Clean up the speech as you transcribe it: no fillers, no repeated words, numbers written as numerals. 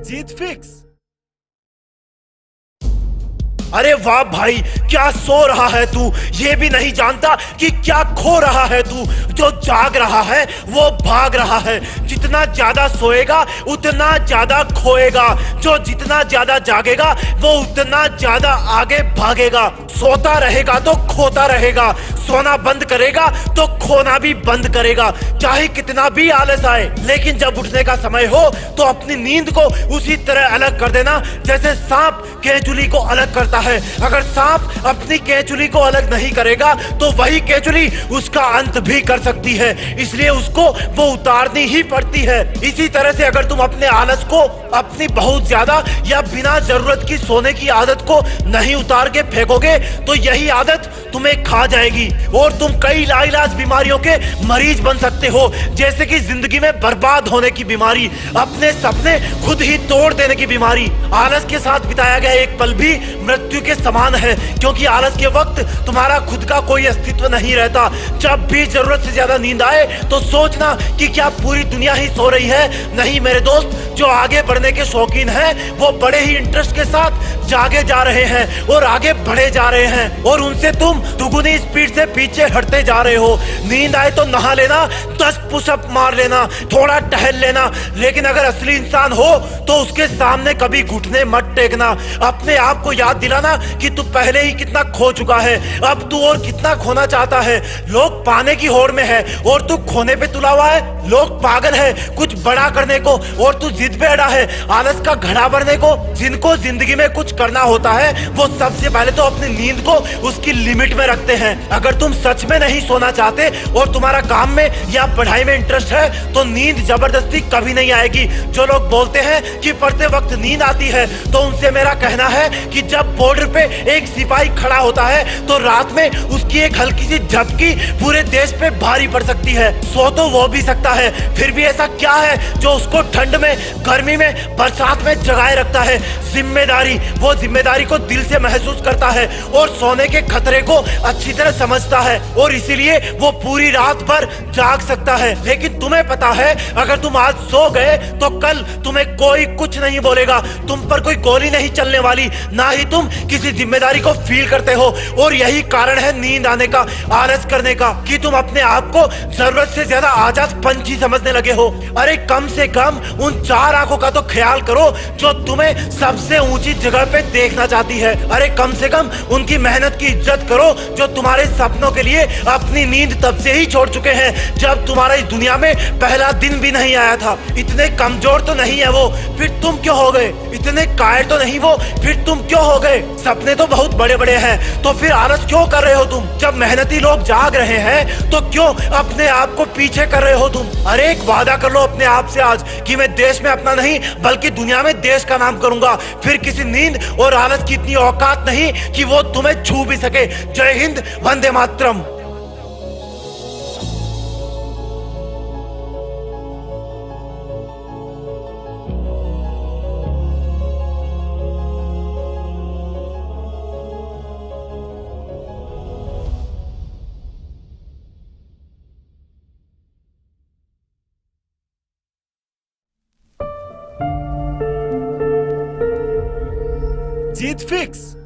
जीत fix. अरे वाह भाई, क्या सो रहा है तू, ये भी नहीं जानता कि क्या खो रहा है तू। जो जाग रहा है वो भाग रहा है, जितना ज्यादा सोएगा उतना ज्यादा खोएगा, जो जितना ज्यादा जागेगा वो उतना ज्यादा आगे भागेगा। सोता रहेगा तो खोता रहेगा, सोना बंद करेगा तो खोना भी बंद करेगा, चाहे कितना भी आलस आए। लेकिन जब उठने का समय हो तो अपनी नींद को उसी तरह अलग कर देना जैसे सांप केंचुली को अलग करता है। अगर सांप अपनी केंचुली को अलग नहीं करेगा तो वही केंचुली उसका अंत भी कर सकती है, इसलिए उसको वो उतारनी ही पड़ती है। इसी तरह से अगर तुम अपने आलस को, अपनी बहुत ज्यादा या बिना जरूरत की सोने की आदत को नहीं उतार के फेंकोगे तो यही आदत तुम्हें खा जाएगी और तुम कई लाइलाज बीमारियों के मरीज बन सकते हो, जैसे कि जिंदगी में बर्बाद होने की बीमारी, अपने सपने खुद ही तोड़ देने की बीमारी। आलस के साथ बिताया गया एक पल भी मृत्यु के समान है, क्योंकि आलस के वक्त तुम्हारा खुद का कोई अस्तित्व नहीं रहता। जब भी जरूरत से ज्यादा नींद आए तो सोचना कि क्या पूरी दुनिया ही सो रही है। नहीं मेरे दोस्त, जो आगे बढ़ने के शौकीन हैं वो बड़े ही इंटरेस्ट के साथ जागे जा रहे हैं और आगे बढ़े जा रहे हैं, और उनसे तुम दुगुनी स्पीड से पीछे हटते जा रहे हो। नींद आए तो नहा लेना, 10 पुशअप मार लेना, थोड़ा टहल लेना, लेकिन अगर असली इंसान हो तो उसके सामने कभी घुटने मत टेकना। अपने आप को याद दिलाना कि तू पहले ही कितना खो चुका है, अब तू और कितना खोना चाहता है। लोग पाने की होड़ में है और तू खोने पे तुला हुआ है। लोग पागल है कुछ बड़ा करने को और तू जिद पे अड़ा है आलस का घड़ा भरने को। जिनको जिंदगी में कुछ करना होता है वो सबसे पहले तो अपनी नींद को उसकी लिमिट में रखते हैं। अगर तुम सच में नहीं सोना चाहते और तुम्हारा काम में या पढ़ाई में इंटरेस्ट है तो नींद जबरदस्ती कभी नहीं आएगी। जो लोग बोलते हैं कि पढ़ते वक्त नींद आती है तो उनसे मेरा कहना है कि जब बॉर्डर पे एक सिपाही खड़ा होता है तो रात में उसकी एक हल्की सी झपकी पूरे देश पे भारी पड़ सकती है। सो तो वो भी सकता है, फिर भी ऐसा क्या है जो उसको ठंड में, गर्मी में, बरसात में जगाए रखता है? जिम्मेदारी। वो जिम्मेदारी को दिल से महसूस करता है और सोने के खतरे को अच्छी तरह समझता है और इसीलिए वो पूरी रात भर जाग सकता है। लेकिन तुम्हें पता है अगर तुम आज सो गए तो कल तुम्हें कोई कुछ नहीं बोलेगा, तुम पर कोई गोली नहीं चलने वाली, ना ही तुम किसी जिम्मेदारी को फील करते हो। और यही कारण है नींद आने का, आलस करने का, कि तुम अपने आप को जरूरत से ज्यादा आजाद पंछी समझने लगे हो। अरे कम से कम उन 4 आंखों का तो ख्याल करो जो तुम्हें सबसे ऊंची जगह पे देखना चाहती है। अरे कम से कम उनकी मेहनत की इज्जत करो जो तुम्हारे सपनों के लिए अपनी नींद तब से ही छोड़ चुके हैं जब तुम्हारा इस दुनिया में पहला दिन भी नहीं आया था। इतने कमजोर तो नहीं है वो, फिर तुम क्यों हो गए? इतने कायर तो नहीं वो, फिर तुम क्यों हो गए? सपने तो बहुत बड़े बड़े हैं, तो फिर आलस क्यों कर रहे हो तुम? जब मेहनती लोग जाग रहे हैं तो क्यों अपने आप को पीछे कर रहे हो तुम? अरे एक वादा कर लो अपने आप से आज कि मैं देश में अपना नहीं बल्कि दुनिया में देश का नाम करूंगा। फिर किसी नींद और आलस की इतनी औकात नहीं कि वो तुम्हें छू भी सके। जय हिंद, वंदे मातरम। जीत फिक्स।